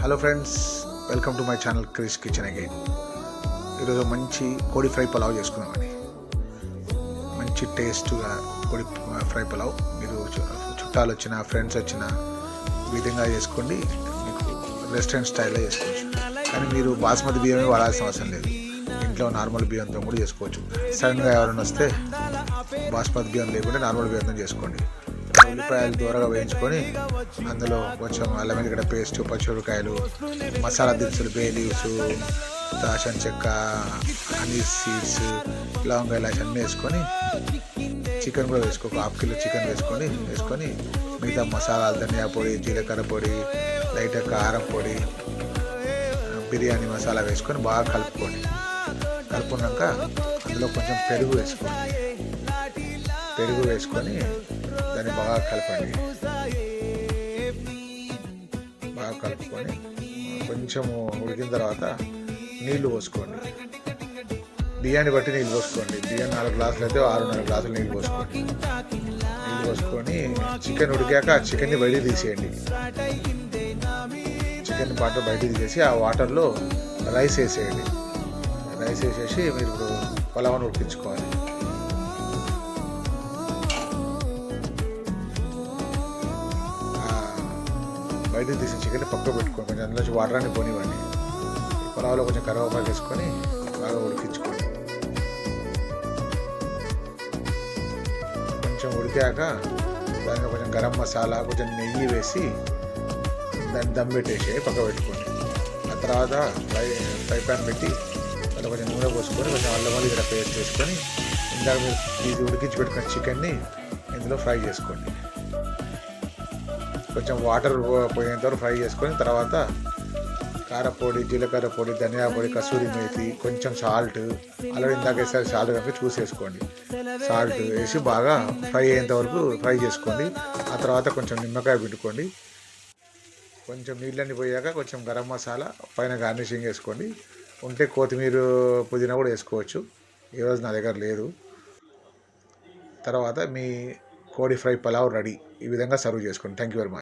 Hello friends, welcome to my channel Krish kitchen again. ఈరోజు మంచి కోడి ఫ్రై పలావ్ చేసుకుందామండి. మంచి టేస్ట్గా కోడి ఫ్రై పలావ్. మీరు చుట్టాలు వచ్చినా ఫ్రెండ్స్ వచ్చినా ఈ విధంగా చేసుకోండి. మీకు రెస్టారెంట్ స్టైల్లో చేసుకోవచ్చు. కానీ మీరు బాస్మతి బియ్యమే వాడాల్సిన అవసరం లేదు. ఇంట్లో నార్మల్ బియ్యంతో కూడా చేసుకోవచ్చు. సడన్గా ఎవరైనా వస్తే బాస్మతి బియ్యం లేకుంటే నార్మల్ బియ్యంతో చేసుకోండి. ఉల్లిపాయలు దూరగా వేయించుకొని అందులో కొంచెం అల్లం వెల్లిగడ్డ పేస్ట్, పచ్చిమిరపకాయలు, మసాలా దినుసులు, బే లీవ్స్, దాల్చిన చెక్క, హనీ సీడ్స్, లవంగా, ఇలాచి అన్నీ వేసుకొని చికెన్ కూడా వేసుకో. 1/2 కిలో చికెన్ వేసుకొని మిగతా మసాలాలు, ధనియా పొడి, జీలకర్ర పొడి, లైట్గా కారం పొడి, బిర్యానీ మసాలా వేసుకొని బాగా కలుపుకున్నాక అందులో కొంచెం పెరుగు వేసుకొని దాన్ని బాగా కలుపుకొని కొంచెం ఉడికిన తర్వాత నీళ్లు పోసుకోండి. బియ్యాన్ని బట్టి నీళ్ళు పోసుకోండి. బియ్యం 4 గ్లాసులు అయితే 6.5 గ్లాసులు నీళ్ళు పోసుకొని చికెన్ ఉడికాక ఆ చికెన్ని బయటికి తీసేయండి. చికెన్ వాటర్ బయటికి తీసేసి ఆ వాటర్లో రైస్ వేసేయండి. రైస్ వేసేసి మీరు ఇప్పుడు పలావ్ను ఉడికించుకోవాలి. బయటకు తీసి చికెన్ పక్కకు పెట్టుకోండి. కొంచెం అందులో నుంచి వాటర్ అన్ని పోనివ్వండి. పొలాల్లో కొంచెం కరివేపాకు వేసుకొని బాగా ఉడికించుకోండి. కొంచెం ఉడికాక దానిలో కొంచెం గరం మసాలా, కొంచెం నెయ్యి వేసి దాన్ని దమ్ పెట్టేసి పక్క పెట్టుకోండి. ఆ తర్వాత ఫ్రై ప్యాన్ పెట్టి దాంట్లో కొంచెం నూనె పోసుకొని కొంచెం అల్లం వెల్లిగడ్డ పేస్ట్ వేసుకొని ఇందాక మీరు ఇది ఉడికించి పెట్టుకున్న చికెన్ని ఇందులో ఫ్రై చేసుకోండి. కొంచెం వాటర్ పోయేంత వరకు ఫ్రై చేసుకొని తర్వాత కారపొడి, జీలకర్ర పొడి, ధనియా పొడి, కసూరి మేతి, కొంచెం సాల్ట్, అలాగే ఇందాక వేసారి సాల్ట్ కనుక చూసేసుకోండి. సాల్ట్ వేసి బాగా ఫ్రై అయ్యేంత వరకు ఫ్రై చేసుకోండి. ఆ తర్వాత కొంచెం నిమ్మకాయ పిండుకోండి. కొంచెం నీళ్ళని పోయాక కొంచెం గరం మసాలా పైన గార్నిషింగ్ వేసుకోండి. ఉంటే కొత్తిమీర, పుదీనా కూడా వేసుకోవచ్చు. ఈరోజు నా దగ్గర లేదు. తర్వాత మీ కోడి ఫ్రై పలావ్ రెడీ. ఈ విధంగా సర్వ్ చేసుకోండి. Thank you very much.